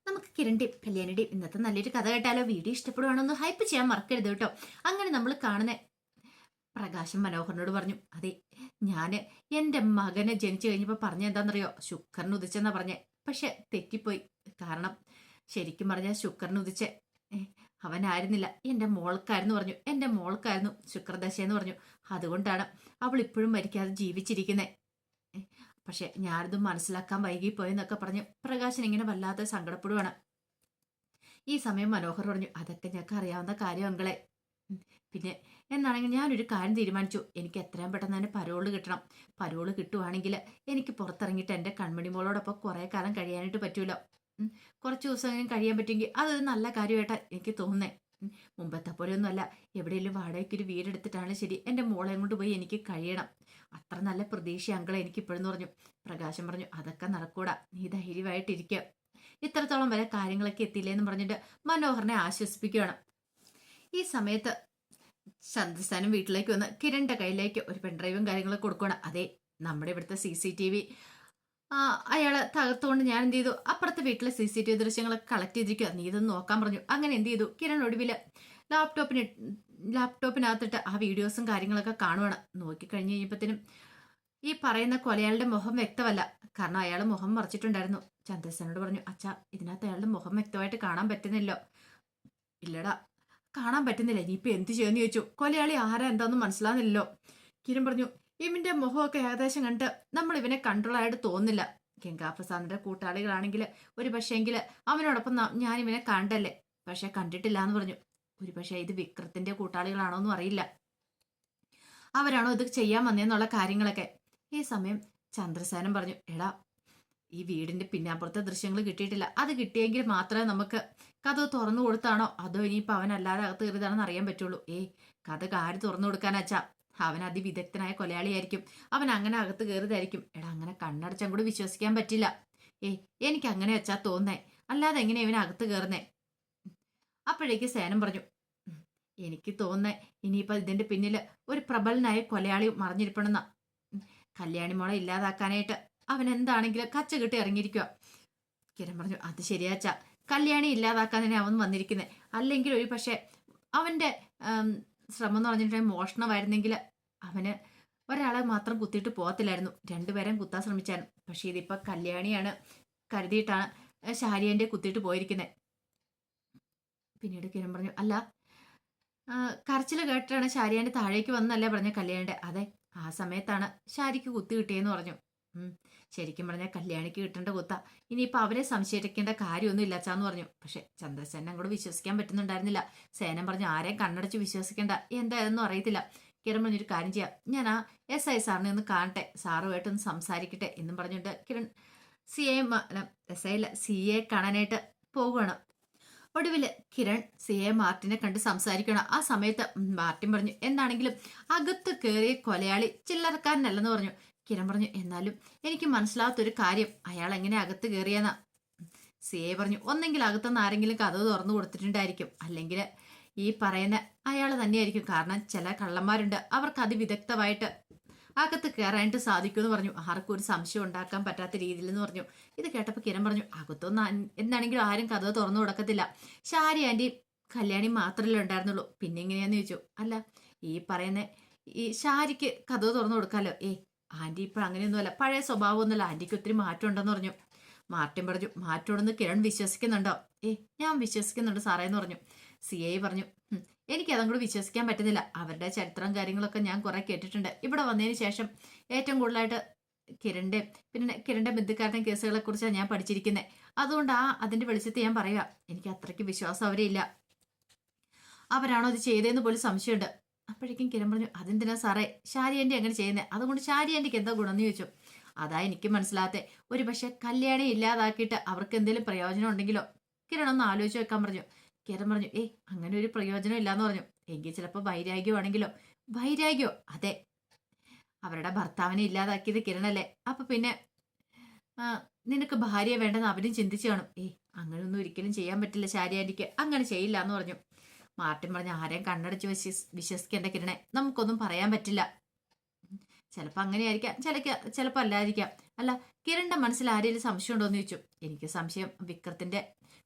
നമുക്ക് കിരണിന്റെയും കല്യാണിന്റെയും ഇന്നത്തെ നല്ലൊരു കഥ കേട്ടാലോ? വീഡിയോ ഇഷ്ടപ്പെടുവാണോ ഒന്ന് ഹൈപ്പ് ചെയ്യാൻ മറക്കരുത് കേട്ടോ. അങ്ങനെ നമ്മൾ കാണുന്ന പ്രകാശം മനോഹരനോട് പറഞ്ഞു, അതെ, ഞാന് എന്റെ മകനെ ജനിച്ചു കഴിഞ്ഞപ്പോ പറഞ്ഞ എന്താണെന്നറിയോ? ശുക്രന് ഉദിച്ചെന്നാ പറഞ്ഞേ. പക്ഷെ തെറ്റിപ്പോയി. കാരണം ശരിക്കും പറഞ്ഞാൽ ശുക്രന് ഉദിച്ച അവനായിരുന്നില്ല, എന്റെ മോൾക്കായിരുന്നു പറഞ്ഞു. എന്റെ മോൾക്കായിരുന്നു ശുക്രദശയെന്ന് പറഞ്ഞു. അതുകൊണ്ടാണ് അവൾ ഇപ്പോഴും മരിക്കാതെ ജീവിച്ചിരിക്കുന്നത്. പക്ഷെ ഞാനിതും മനസ്സിലാക്കാൻ വൈകിപ്പോയെന്നൊക്കെ പറഞ്ഞ് പ്രകാശൻ ഇങ്ങനെ വല്ലാതെ സങ്കടപ്പെടുവാണ്. ഈ സമയം മനോഹർ പറഞ്ഞു, അതൊക്കെ ഞങ്ങൾക്ക് അറിയാവുന്ന കാര്യം അങ്കളെ. പിന്നെ എന്നാണെങ്കിൽ ഞാനൊരു കാര്യം തീരുമാനിച്ചു. എനിക്ക് എത്രയും പെട്ടെന്ന് തന്നെ പരോള് കിട്ടണം. പരോള് കിട്ടുവാണെങ്കിൽ എനിക്ക് പുറത്തിറങ്ങിയിട്ട് എൻ്റെ കൺമണി മോളോടൊപ്പം കുറേ കാലം കഴിയാനായിട്ട് പറ്റൂലോ. കുറച്ച് ദിവസം കഴിയാൻ പറ്റുമെങ്കിൽ അതൊരു നല്ല കാര്യമായിട്ടാണ് എനിക്ക് തോന്നുന്നേ. മുമ്പത്തെ പോലെയൊന്നുമല്ല, എവിടെയെങ്കിലും വാടകയ്ക്ക് ഒരു വീടെടുത്തിട്ടാണ് ശരി, എൻ്റെ മോളെ കൊണ്ട് പോയി എനിക്ക് കഴിയണം. അത്ര നല്ല പ്രതീക്ഷ അങ്കളെ എനിക്ക് ഇപ്പോഴെന്ന് പറഞ്ഞു. പ്രകാശം പറഞ്ഞു, അതൊക്കെ നടക്കൂടാ, നീ ധൈര്യമായിട്ടിരിക്കുക. ഇത്രത്തോളം വരെ കാര്യങ്ങളൊക്കെ എത്തിയില്ലേന്ന് പറഞ്ഞിട്ട് മനോഹരനെ ആശ്വസിപ്പിക്കുകയാണ്. ഈ സമയത്ത് ചന്ദ്രസ്ഥാനം വീട്ടിലേക്ക് വന്ന് കിരണിന്റെ കയ്യിലേക്ക് ഒരു പെൺഡ്രൈവും കാര്യങ്ങളൊക്കെ കൊടുക്കണം. അതെ, നമ്മുടെ ഇവിടുത്തെ CCTV അയാള് തകർത്തുകൊണ്ട് ഞാൻ എന്ത് ചെയ്തു, അപ്പുറത്തെ വീട്ടിലെ CCTV ദൃശ്യങ്ങളൊക്കെ കളക്ട് ചെയ്തിരിക്കുക, നീ ഇതൊന്ന് നോക്കാൻ പറഞ്ഞു. അങ്ങനെ എന്ത് ചെയ്തു, കിരൺ ഒടുവില് ലാപ്ടോപ്പിനകത്തിട്ട് ആ വീഡിയോസും കാര്യങ്ങളൊക്കെ കാണുവാണ്. നോക്കിക്കഴിഞ്ഞ് കഴിഞ്ഞപ്പോഴത്തേനും ഈ പറയുന്ന കൊലയാളുടെ മുഖം വ്യക്തമല്ല. കാരണം അയാൾ മുഖം മറച്ചിട്ടുണ്ടായിരുന്നു. ചന്ദ്രസേനോട് പറഞ്ഞു, അച്ഛാ, ഇതിനകത്ത് അയാളുടെ മുഖം വ്യക്തമായിട്ട് കാണാൻ പറ്റുന്നില്ലോ. ഇല്ലടാ, കാണാൻ പറ്റുന്നില്ല. ഇനിയിപ്പോ എന്ത് ചെയ്യുമെന്ന് ചോദിച്ചു. കൊലയാളി ആരാ എന്താണെന്ന് മനസ്സിലാകുന്നില്ലല്ലോ. കിരൺ പറഞ്ഞു, ഇവന്റെ മുഖമൊക്കെ ഏകദേശം കണ്ട് നമ്മൾ ഇവനെ കൺട്രോൾ ആയിട്ട് തോന്നുന്നില്ല. ഗംഗാപ്രസാദിന്റെ കൂട്ടാളികളാണെങ്കിൽ ഒരു പക്ഷേങ്കിൽ അവനോടൊപ്പം ഞാൻ ഇവനെ കണ്ടല്ലേ, പക്ഷെ കണ്ടിട്ടില്ല എന്ന് പറഞ്ഞു. ഒരു പക്ഷേ ഇത് വിക്രത്തിന്റെ കൂട്ടാളികളാണോന്നും അറിയില്ല. അവരാണോ ഇത് ചെയ്യാൻ വന്നേന്നുള്ള കാര്യങ്ങളൊക്കെ. ഈ സമയം ചന്ദ്രസേനൻ പറഞ്ഞു, എടാ, ഈ വീടിന്റെ പിന്നാമ്പുറത്തെ ദൃശ്യങ്ങൾ കിട്ടിയിട്ടില്ല. അത് കിട്ടിയെങ്കിൽ മാത്രമേ നമുക്ക് കഥ തുറന്നു കൊടുത്താണോ അതോ ഇനിയിപ്പോൾ അവനല്ലാതെ അകത്ത് കയറിയതാണെന്ന് അറിയാൻ പറ്റുള്ളൂ. കഥ ആര് തുറന്നു കൊടുക്കാനച്ചാ? അവൻ അതിവിദഗ്ധനായ കൊലയാളിയായിരിക്കും. അവൻ അങ്ങനെ അകത്ത് കയറിയതായിരിക്കും. എടാ, അങ്ങനെ കണ്ണടച്ചും കൂടി വിശ്വസിക്കാൻ പറ്റില്ല. എനിക്ക് അങ്ങനെ വെച്ചാ തോന്നേ, അല്ലാതെ എങ്ങനെ ഇവൻ അകത്ത് കയറുന്നേ? അപ്പോഴേക്ക് സേനം പറഞ്ഞു, എനിക്ക് തോന്നേ ഇനിയിപ്പോ ഇതിന്റെ പിന്നില് ഒരു പ്രബലനായ കൊലയാളി മറിഞ്ഞിരിപ്പണെന്നാ. കല്യാണി മോളെ ഇല്ലാതാക്കാനായിട്ട് അവൻ എന്താണെങ്കിലും കച്ച കിട്ടി ഇറങ്ങിയിരിക്കുക. കിരൺ പറഞ്ഞു, അത് ശരിയാച്ച, കല്യാണി ഇല്ലാതാക്കാൻ തന്നെ അവൻ വന്നിരിക്കുന്നത്. അല്ലെങ്കിൽ ഒരു പക്ഷെ അവന്റെ ശ്രമം എന്ന് പറഞ്ഞിട്ടുണ്ടെങ്കിൽ മോഷണമായിരുന്നെങ്കിൽ അവന് ഒരാളെ മാത്രം കുത്തിയിട്ട് പോകത്തില്ലായിരുന്നു, രണ്ടുപേരും കുത്താൻ ശ്രമിച്ചായിരുന്നു. പക്ഷെ ഇതിപ്പോ കല്യാണിയാണ് കരുതിയിട്ടാണ് ശാരിയന്റെ കുത്തിയിട്ട് പോയിരിക്കുന്നത്. പിന്നീട് കിരൺ പറഞ്ഞു, അല്ല, കരച്ചിൽ കേട്ടിട്ടാണ് ശാരിയാന്റെ താഴേക്ക് വന്നല്ലേ പറഞ്ഞ കല്യാണിയുടെ? അതെ, ആ സമയത്താണ് ശാരിക്ക് കുത്തി കിട്ടിയെന്ന് പറഞ്ഞു. ശരിക്കും പറഞ്ഞാൽ കല്യാണിക്ക് കിട്ടേണ്ട കുത്ത. ഇനിയിപ്പോൾ അവരെ സംശയിക്കേണ്ട കാര്യമൊന്നും ഇല്ലാച്ചാന്ന് പറഞ്ഞു. പക്ഷെ ചന്ദ്രസേനൻ അങ്ങോട്ട് വിശ്വസിക്കാൻ പറ്റുന്നുണ്ടായിരുന്നില്ല. സേനൻ പറഞ്ഞു, ആരെയും കണ്ണടച്ച് വിശ്വസിക്കേണ്ട, എന്തായാലും അറിയത്തില്ല. കിരൺ പറഞ്ഞൊരു കാര്യം ചെയ്യാം, ഞാൻ ആ SI സാറിനെ ഒന്ന് കാണട്ടെ, സാറുമായിട്ടൊന്ന് സംസാരിക്കട്ടെ എന്നും പറഞ്ഞിട്ട് കിരൺ CA കാണാനായിട്ട് പോവുകയാണ്. ഒടുവില് കിരൺ CA മാർട്ടിനെ കണ്ട് സംസാരിക്കണം. ആ സമയത്ത് മാർട്ടിൻ പറഞ്ഞു, എന്താണെങ്കിലും അകത്ത് കയറിയ കൊലയാളി ചില്ലറക്കാരനല്ലെന്ന് പറഞ്ഞു. കിരൺ പറഞ്ഞു, എന്നാലും എനിക്ക് മനസ്സിലാത്തൊരു കാര്യം, അയാൾ എങ്ങനെ അകത്ത് കയറിയെന്നാ. CA പറഞ്ഞു, ഒന്നെങ്കിൽ അകത്തുനിന്ന് ആരെങ്കിലും കഥവ് തുറന്നു കൊടുത്തിട്ടുണ്ടായിരിക്കും, അല്ലെങ്കിൽ ഈ പറയുന്ന അയാൾ തന്നെയായിരിക്കും. കാരണം ചില കള്ളന്മാരുണ്ട്, അവർക്ക് അതിവിദഗ്ധമായിട്ട് അകത്ത് കയറാനായിട്ട് സാധിക്കുമെന്ന് പറഞ്ഞു. ആർക്കും ഒരു സംശയം ഉണ്ടാക്കാൻ പറ്റാത്ത രീതിയിൽ എന്ന് പറഞ്ഞു. ഇത് കേട്ടപ്പോൾ കിരൺ പറഞ്ഞു, അകത്തൊന്നും എന്താണെങ്കിലും ആരും കഥ തുറന്നു കൊടുക്കത്തില്ല. ശാരി ആന്റി കല്യാണി മാത്രമല്ലേ ഉണ്ടായിരുന്നുള്ളൂ, പിന്നെ എങ്ങനെയാന്ന് ചോദിച്ചു. അല്ല, ഈ പറയുന്ന ഈ ശാരിക്ക് കഥ തുറന്നു കൊടുക്കാലോ. ആന്റി ഇപ്പൊ അങ്ങനെയൊന്നുമല്ല, പഴയ സ്വഭാവമൊന്നുമല്ല, ആന്റിക്ക് ഒത്തിരി മാറ്റം ഉണ്ടെന്ന് പറഞ്ഞു. മാർട്ടിൻ പറഞ്ഞു, മാറ്റമുണ്ടെന്ന് കിരൺ വിശ്വസിക്കുന്നുണ്ടോ? ഞാൻ വിശ്വസിക്കുന്നുണ്ട് സാറേ എന്ന് പറഞ്ഞു. CA പറഞ്ഞു, എനിക്ക് അതും കൂടി വിശ്വസിക്കാൻ പറ്റുന്നില്ല. അവരുടെ ചരിത്രം കാര്യങ്ങളൊക്കെ ഞാൻ കുറെ കേട്ടിട്ടുണ്ട്. ഇവിടെ വന്നതിന് ശേഷം ഏറ്റവും കൂടുതലായിട്ട് കിരണിന്റെ ബന്ധുക്കാരുടെ കേസുകളെ കുറിച്ചാണ് ഞാൻ പഠിച്ചിരിക്കുന്നത്. അതുകൊണ്ട് അതിന്റെ വെളിച്ചത്തിൽ ഞാൻ പറയുക, എനിക്ക് അത്രയ്ക്ക് വിശ്വാസം അവരെ ഇല്ല. അവരാണോ ഇത് ചെയ്തതെന്ന് പോലും സംശയമുണ്ട്. അപ്പോഴേക്കും കിരൺ പറഞ്ഞു, അതെന്തിനാ സാറേ ശാരി ആന്റി അങ്ങനെ ചെയ്യുന്നത്? അതുകൊണ്ട് ശാരി ആന്റിക്ക് എന്താ ഗുണം എന്ന് ചോദിച്ചു. അതാ എനിക്ക് മനസ്സിലാത്തെ. ഒരു പക്ഷെ കല്യാണി ഇല്ലാതാക്കിയിട്ട് അവർക്ക് എന്തെങ്കിലും പ്രയോജനം ഉണ്ടെങ്കിലോ? കിരൺ ഒന്ന് ആലോചിച്ച് വെക്കാൻ പറഞ്ഞു. കിരൺ പറഞ്ഞു, അങ്ങനെ ഒരു പ്രയോജനം ഇല്ലാന്ന് പറഞ്ഞു. എങ്കിൽ ചിലപ്പോൾ വൈരാഗ്യമാണെങ്കിലോ? വൈരാഗ്യോ? അതെ, അവരുടെ ഭർത്താവിനെ ഇല്ലാതാക്കിയത് കിരണല്ലേ. അപ്പൊ പിന്നെ നിനക്ക് ഭാര്യ വേണ്ടെന്ന് അവരും ചിന്തിച്ചു കാണും. അങ്ങനെയൊന്നും ഒരിക്കലും ചെയ്യാൻ പറ്റില്ല ശാരി ആന്റിക്ക്, അങ്ങനെ ചെയ്യില്ല എന്ന് പറഞ്ഞു. മാർട്ടിൻ പറഞ്ഞു, ആരെയും കണ്ണടച്ച് വിശ്വസിക്കേണ്ട കിരണെ, നമുക്കൊന്നും പറയാൻ പറ്റില്ല. ചിലപ്പോൾ അങ്ങനെയായിരിക്കാം, ചിലപ്പോൾ അല്ലായിരിക്കാം. അല്ല, കിരണിന്റെ മനസ്സിൽ ആരെങ്കിലും സംശയം ഉണ്ടോ എന്ന് ചോദിച്ചു. എനിക്ക് സംശയം വിക്രത്തിന്റെ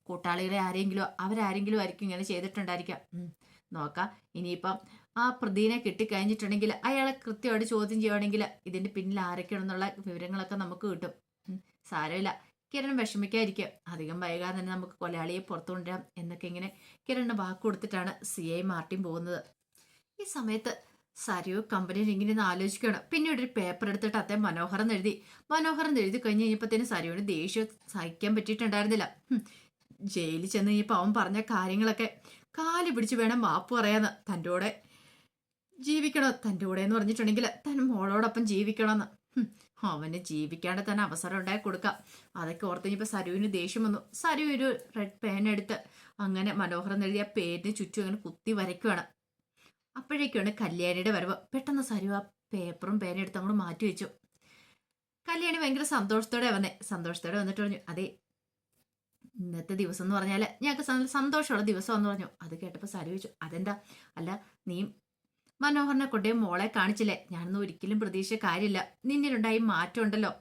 കൂട്ടാളികളെ ആരെങ്കിലും അവരാരെങ്കിലും ആയിരിക്കും ഇങ്ങനെ ചെയ്തിട്ടുണ്ടായിരിക്കാം. നോക്കാം. ഇനിയിപ്പം ആ പ്രതിനെ കിട്ടിക്കഴിഞ്ഞിട്ടുണ്ടെങ്കിൽ അയാളെ കൃത്യമായിട്ട് ചോദ്യം ചെയ്യുവാണെങ്കിൽ ഇതിന്റെ പിന്നിൽ ആരൊക്കെയാണെന്നുള്ള വിവരങ്ങളൊക്കെ നമുക്ക് കിട്ടും. സാരമില്ല, കിരൺ വിഷമിക്കാതിരിക്കുക. അധികം വൈകാതെ തന്നെ നമുക്ക് കൊലയാളിയെ പുറത്തു കൊണ്ടുവരാം എന്നൊക്കെ ഇങ്ങനെ കിരണിന് വാക്ക് കൊടുത്തിട്ടാണ് CI മാർട്ടിൻ പോകുന്നത്. ഈ സമയത്ത് സരിയോ കമ്പനിയിൽ ഇങ്ങനെ ഒന്ന് ആലോചിക്കുകയാണ്. പിന്നീട് ഒരു പേപ്പർ എടുത്തിട്ട് അദ്ദേഹം മനോഹരം എഴുതി കഴിഞ്ഞ് കഴിഞ്ഞപ്പോഴത്തേന് സരിയോന് ദേഷ്യം സഹിക്കാൻ പറ്റിയിട്ടുണ്ടായിരുന്നില്ല. ജയിലിൽ ചെന്ന് കഴിഞ്ഞപ്പോൾ അവൻ പറഞ്ഞ കാര്യങ്ങളൊക്കെ കാല് പിടിച്ച് വേണം മാപ്പ് പറയാന്ന്. തൻ്റെ കൂടെ ജീവിക്കണോ, തൻ്റെ കൂടെ എന്ന് പറഞ്ഞിട്ടുണ്ടെങ്കിൽ തൻ മോളോടൊപ്പം ജീവിക്കണമെന്ന്. അവന് ജീവിക്കാണ്ട് തന്നെ അവസരം ഉണ്ടാക്കി കൊടുക്കാം. അതൊക്കെ ഓർത്ത് കഴിഞ്ഞപ്പോൾ സരുവിന് ദേഷ്യം വന്നു. സരു ഒരു റെഡ് പേൻ എടുത്ത് അങ്ങനെ മനോഹരം എഴുതിയ പേരിന് ചുറ്റും അങ്ങനെ കുത്തി വരയ്ക്കുവാണ്. അപ്പോഴേക്കാണ് കല്യാണിയുടെ വരവ്. പെട്ടെന്ന് സരു ആ പേപ്പറും പേനും എടുത്ത് അങ്ങോട്ട് മാറ്റി വെച്ചു. കല്യാണി ഭയങ്കര സന്തോഷത്തോടെ വന്നിട്ട് പറഞ്ഞു, അതെ ഇന്നത്തെ ദിവസം എന്ന് പറഞ്ഞാൽ ഞങ്ങൾക്ക് സന്തോഷമുള്ള ദിവസം എന്ന് പറഞ്ഞു. അത് കേട്ടപ്പോൾ സരു ചോദിച്ചു, അതെന്താ? അല്ല, നീ മനോഹറിനെ കൊണ്ടേ മോളെ കാണിച്ചില്ലേ? ഞാനൊന്നും ഒരിക്കലും പ്രതീക്ഷിച്ച കാര്യമില്ല. നിന്നിലുണ്ടായി മാറ്റം ഉണ്ടല്ലോ.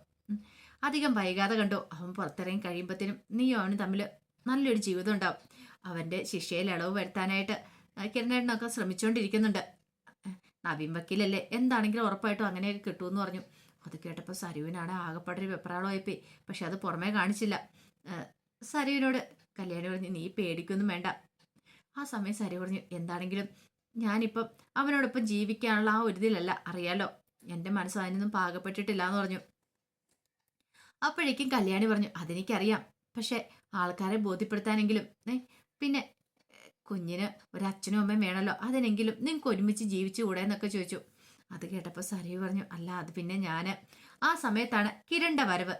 അധികം വൈകാതെ കണ്ടോ, അവൻ പുറത്തിറങ്ങി കഴിയുമ്പോഴത്തേനും നീയും അവനും തമ്മിൽ നല്ലൊരു ജീവിതം ഉണ്ടാവും. അവൻ്റെ ശിക്ഷയിൽ ഇളവ് വരുത്താനായിട്ട് കിരണേട്ടനൊക്കെ ശ്രമിച്ചുകൊണ്ടിരിക്കുന്നുണ്ട്. നവീൻ വക്കീലല്ലേ, എന്താണെങ്കിലും ഉറപ്പായിട്ടും അങ്ങനെയൊക്കെ കിട്ടുമെന്ന് പറഞ്ഞു. അത് കേട്ടപ്പോൾ സരുവിനാണ് ആകെപ്പാടൊരു വെപ്രാളമായിപ്പോയി. പക്ഷെ അത് പുറമേ കാണിച്ചില്ല. സരുവിനോട് കല്യാണി പറഞ്ഞു, നീ പേടിക്കൊന്നും വേണ്ട. ആ സമയം സരു പറഞ്ഞു, എന്താണെങ്കിലും ഞാനിപ്പം അവനോടൊപ്പം ജീവിക്കാനുള്ള ആ ഒരു ഇതിലല്ല, അറിയാലോ. എൻ്റെ മനസ്സ് അതിനൊന്നും പാകപ്പെട്ടിട്ടില്ല എന്ന് പറഞ്ഞു. അപ്പോഴേക്കും കല്യാണി പറഞ്ഞു, അതെനിക്കറിയാം. പക്ഷെ ആൾക്കാരെ ബോധ്യപ്പെടുത്താനെങ്കിലും പിന്നെ കുഞ്ഞിന് ഒരച്ഛനും അമ്മയും വേണമല്ലോ, അതിനെങ്കിലും നിങ്ങൾക്ക് ഒരുമിച്ച് ജീവിച്ചു കൂടെ എന്നൊക്കെ ചോദിച്ചു. അത് കേട്ടപ്പോൾ സരു പറഞ്ഞു, അല്ല അത് പിന്നെ ഞാൻ ആ സമയത്താണ് കിരണിൻ്റെ വരവ്.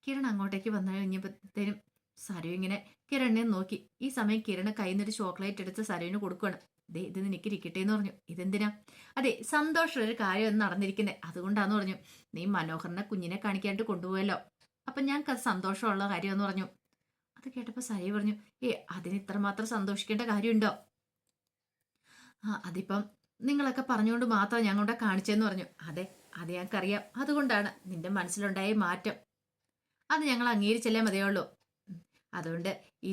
കിരൺ അങ്ങോട്ടേക്ക് വന്നു കഴിഞ്ഞപ്പോഴത്തേനും സരു ഇങ്ങനെ കിരണിനെ നോക്കി. ഈ സമയം കിരണ് കയ്യിൽ നിന്നൊരു ചോക്ലേറ്റ് എടുത്ത് സരുവിന് കൊടുക്കുകയാണ്. ദേ ഇത് നിനക്ക് ഇരിക്കട്ടെ എന്ന് പറഞ്ഞു. ഇതെന്തിനാ? അതെ, സന്തോഷമുള്ളൊരു കാര്യം നടന്നിരിക്കുന്നത്, അതുകൊണ്ടാന്ന് പറഞ്ഞു. നീ മനോഹറിനെ കുഞ്ഞിനെ കാണിക്കാനായിട്ട് കൊണ്ടുപോയല്ലോ, അപ്പം ഞങ്ങൾക്ക് അത് സന്തോഷമുള്ള കാര്യമെന്ന് പറഞ്ഞു. അത് കേട്ടപ്പോൾ സരി പറഞ്ഞു, അതിന് ഇത്രമാത്രം സന്തോഷിക്കേണ്ട കാര്യമുണ്ടോ? അതിപ്പം നിങ്ങളൊക്കെ പറഞ്ഞുകൊണ്ട് മാത്രം ഞങ്ങളുടെ കാണിച്ചെന്ന് പറഞ്ഞു. അതെ അത് ഞങ്ങൾക്കറിയാം, അതുകൊണ്ടാണ് നിന്റെ മനസ്സിലുണ്ടായ മാറ്റം. അത് ഞങ്ങൾ അംഗീകരിച്ചല്ലേ മതിയുള്ളൂ. അതുകൊണ്ട് ഈ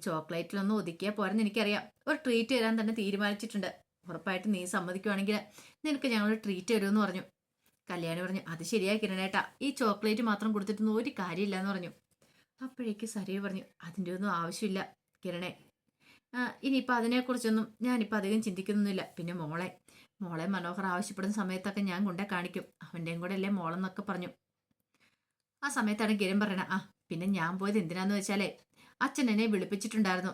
ചോക്ലേറ്റിലൊന്നും ഒതുക്കിയാൽ പോരെന്ന് എനിക്കറിയാം. ഒരു ട്രീറ്റ് തരാൻ തന്നെ തീരുമാനിച്ചിട്ടുണ്ട്. ഉറപ്പായിട്ട് നീ സമ്മതിക്കുവാണെങ്കിൽ നിനക്ക് ഞങ്ങൾ ട്രീറ്റ് തരുമെന്ന് പറഞ്ഞു. കല്യാണി പറഞ്ഞു, അത് ശരിയായി കിരണേട്ടാ, ഈ ചോക്ലേറ്റ് മാത്രം കൊടുത്തിട്ടൊന്നും ഒരു കാര്യമില്ല എന്ന് പറഞ്ഞു. അപ്പോഴേക്ക് സരി പറഞ്ഞു, അതിൻ്റെ ഒന്നും ആവശ്യമില്ല കിരണേ. ഇനിയിപ്പോൾ അതിനെക്കുറിച്ചൊന്നും ഞാനിപ്പോൾ അധികം ചിന്തിക്കുന്നൊന്നുമില്ല. പിന്നെ മോളെ മനോഹർ ആവശ്യപ്പെടുന്ന സമയത്തൊക്കെ ഞാൻ കൊണ്ടേ കാണിക്കും. അവൻ്റെയും കൂടെ അല്ലേ മോളെന്നൊക്കെ പറഞ്ഞു. ആ സമയത്താണ് കിരൺ പറയണ, പിന്നെ ഞാൻ പോയത് എന്തിനാന്ന് വെച്ചാലേ അച്ഛൻ എന്നെ വിളിപ്പിച്ചിട്ടുണ്ടായിരുന്നു.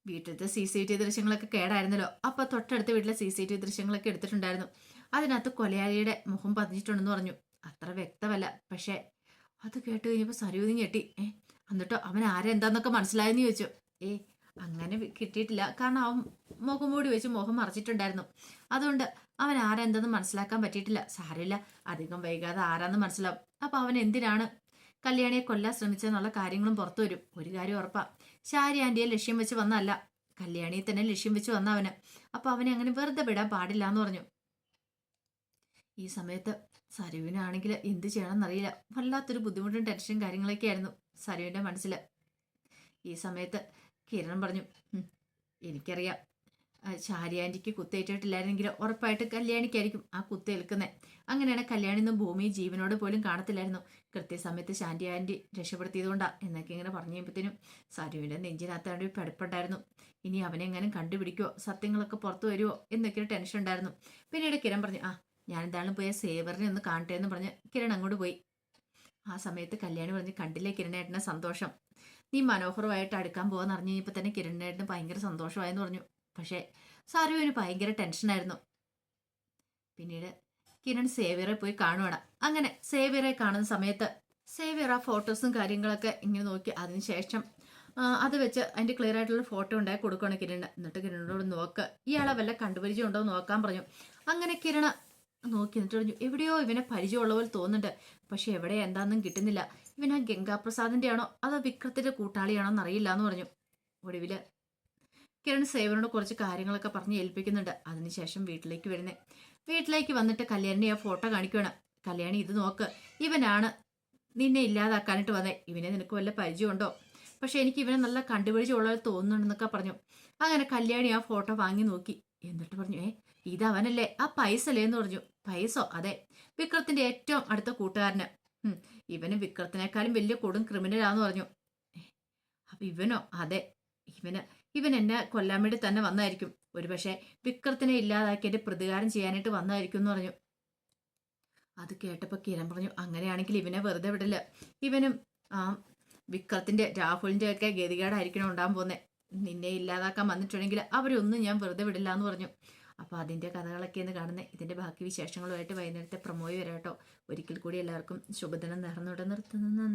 വീട്ടിലത്തെ CCTV ദൃശ്യങ്ങളൊക്കെ കേടായിരുന്നല്ലോ. അപ്പൊ തൊട്ടടുത്ത വീട്ടിലെ CCTV ദൃശ്യങ്ങളൊക്കെ എടുത്തിട്ടുണ്ടായിരുന്നു. അതിനകത്ത് കൊലയാളിയുടെ മുഖം പതിഞ്ഞിട്ടുണ്ടെന്ന് പറഞ്ഞു. അത്ര വ്യക്തമല്ല, പക്ഷെ അത് കേട്ട് കഴിഞ്ഞപ്പോൾ സരൂതി ഞെട്ടി. എന്നിട്ടോ അവൻ ആരെന്താന്നൊക്കെ മനസ്സിലായെന്ന് ചോദിച്ചു. അങ്ങനെ കിട്ടിയിട്ടില്ല, കാരണം അവൻ മുഖം മൂടി വെച്ച് മുഖം മറച്ചിട്ടുണ്ടായിരുന്നു. അതുകൊണ്ട് അവൻ ആരെന്തെന്ന് മനസ്സിലാക്കാൻ പറ്റിയിട്ടില്ല. സാരമില്ല, അധികം വൈകാതെ ആരാന്ന് മനസ്സിലാവും. അപ്പൊ അവൻ എന്തിനാണ് കല്യാണിയെ കൊല്ലാൻ ശ്രമിച്ചെന്നുള്ള കാര്യങ്ങളും പുറത്തു വരും. ഒരു കാര്യം ഉറപ്പാ, ശാരി ആന്റിയെ ലക്ഷ്യം വെച്ച് വന്നല്ല, കല്യാണിയെ തന്നെ ലക്ഷ്യം വെച്ച് വന്ന അവന്. അപ്പൊ അവനെ അങ്ങനെ വെറുതെ വിടാൻ പാടില്ല എന്ന് പറഞ്ഞു. ഈ സമയത്ത് സരുവിനാണെങ്കിൽ എന്ത് ചെയ്യണമെന്നറിയില്ല. വല്ലാത്തൊരു ബുദ്ധിമുട്ടും ടെൻഷനും കാര്യങ്ങളൊക്കെ ആയിരുന്നു സരുവിന്റെ മനസ്സിൽ. ഈ സമയത്ത് കിരൺ പറഞ്ഞു, എനിക്കറിയാം ശാരി ആന്റിക്ക് കുത്തേറ്റിട്ടില്ലായിരുന്നെങ്കിൽ ഉറപ്പായിട്ട് കല്യാണിക്കായിരിക്കും ആ കുത്തേൽക്കുന്നത്. അങ്ങനെയാണ് കല്യാണിന്നും ഭൂമി ജീവനോട് പോലും കാണത്തില്ലായിരുന്നു. കൃത്യസമയത്ത് ശാന്റി ആന്റി രക്ഷപ്പെടുത്തിയതുകൊണ്ടാ എന്നൊക്കെ ഇങ്ങനെ പറഞ്ഞു കഴിയുമ്പോഴത്തേനും സരുവിന്റെ നെഞ്ചിനകത്താണ്ട് ഒരു പെടപ്പുണ്ടായിരുന്നു. ഇനി അവനെങ്ങാനും കണ്ടുപിടിക്കുമോ, സത്യങ്ങളൊക്കെ പുറത്തു വരുമോ എന്നൊക്കെ ഒരു ടെൻഷൻ ഉണ്ടായിരുന്നു. പിന്നീട് കിരൺ പറഞ്ഞു, ഞാൻ എന്തായാലും പോയ സേവറിനെ ഒന്ന് കാണട്ടെ എന്ന് പറഞ്ഞ് കിരൺ അങ്ങോട്ട് പോയി. ആ സമയത്ത് കല്യാണി പറഞ്ഞ്, കണ്ടില്ലേ കിരണേട്ടനെ സന്തോഷം, നീ മനോഹരമായിട്ട് അടുക്കാൻ പോകാന്ന് അറിഞ്ഞു കഴിഞ്ഞപ്പോൾ തന്നെ കിരണേട്ടന് ഭയങ്കര സന്തോഷമായെന്ന് പറഞ്ഞു. പക്ഷേ സരുവിന് ഭയങ്കര ടെൻഷനായിരുന്നു. പിന്നീട് കിരൺ സേവിയറെ പോയി കാണുവാണ്. അങ്ങനെ സേവിയറെ കാണുന്ന സമയത്ത് സേവിയർ ആ ഫോട്ടോസും കാര്യങ്ങളൊക്കെ ഇങ്ങനെ നോക്കി അതിനുശേഷം അത് വെച്ച് അതിൻ്റെ ക്ലിയർ ആയിട്ടുള്ള ഫോട്ടോ ഉണ്ടാക്കി കൊടുക്കുകയാണ് കിരണ്. എന്നിട്ട് കിരണോട് നോക്ക്, ഇയാളെ വല്ല കണ്ടുപരിചയം ഉണ്ടോ എന്ന് നോക്കാൻ പറഞ്ഞു. അങ്ങനെ കിരണ് നോക്കി എന്നിട്ട് പറഞ്ഞു, എവിടെയോ ഇവനെ പരിചയമുള്ള പോലെ തോന്നുന്നുണ്ട്, പക്ഷെ എവിടെ എന്താണെന്നും കിട്ടുന്നില്ല. ഇവൻ ആ ഗംഗാപ്രസാദിന്റെ ആണോ അതോ വിക്രത്തിന്റെ കൂട്ടാളിയാണോ എന്നറിയില്ല എന്ന് പറഞ്ഞു. ഒടുവില് കിരൺ സേവനോട് കുറച്ച് കാര്യങ്ങളൊക്കെ പറഞ്ഞ് ഏൽപ്പിക്കുന്നുണ്ട്. അതിനുശേഷം വീട്ടിലേക്ക് വന്നിട്ട് കല്യാണിനെ ആ ഫോട്ടോ കാണിക്കുകയാണ്. കല്യാണി, ഇത് നോക്ക്, ഇവനാണ് നിന്നെ ഇല്ലാതാക്കാനായിട്ട് വന്നേ. ഇവനെ നിനക്ക് വല്ല പരിചയമുണ്ടോ? പക്ഷെ എനിക്ക് ഇവനെ നല്ല കണ്ടുപിടിച്ചുള്ളത് തോന്നുന്നുണ്ടെന്നൊക്കെ പറഞ്ഞു. അങ്ങനെ കല്യാണി ആ ഫോട്ടോ വാങ്ങി നോക്കി. എന്നിട്ട് പറഞ്ഞു, ഇതവനല്ലേ, ആ പൈസല്ലേ എന്ന് പറഞ്ഞു. പൈസോ? അതെ, വിക്രത്തിന്റെ ഏറ്റവും അടുത്ത കൂട്ടുകാരന്. ഉം, ഇവന് വിക്രത്തിനേക്കാളും വലിയ കൊടും ക്രിമിനലാന്ന് പറഞ്ഞു. "ഏ, അപ്പൊ ഇവനോ? അതെ, ഇവന് ഇവൻ എന്നെ കൊല്ലാൻ വേണ്ടി തന്നെ വന്നായിരിക്കും. ഒരുപക്ഷെ വിക്രത്തിനെ ഇല്ലാതാക്കി എന്റെ പ്രതികാരം ചെയ്യാനായിട്ട് വന്നായിരിക്കും എന്ന് പറഞ്ഞു. അത് കേട്ടപ്പോ കിരൺ പറഞ്ഞു, അങ്ങനെയാണെങ്കിൽ ഇവനെ വെറുതെ വിടില്ല. ഇവനും ആ വിക്രത്തിന്റെ രാഹുലിന്റെ ഒക്കെ ഗതികേടായിരിക്കണം ഉണ്ടാകാൻ പോന്നെ. നിന്നെ ഇല്ലാതാക്കാൻ വന്നിട്ടുണ്ടെങ്കിൽ അവരൊന്നും ഞാൻ വെറുതെ വിടില്ല എന്ന് പറഞ്ഞു. അപ്പൊ അതിന്റെ കഥകളൊക്കെയാണ് കാണുന്നത്. ഇതിന്റെ ബാക്കി വിശേഷങ്ങളുമായിട്ട് വൈകുന്നേരത്തെ പ്രമോയി വരാട്ടോ. ഒരിക്കൽ കൂടി എല്ലാവർക്കും ശുഭദിനം നേർന്നുകൊണ്ട് നിർത്തുന്നു.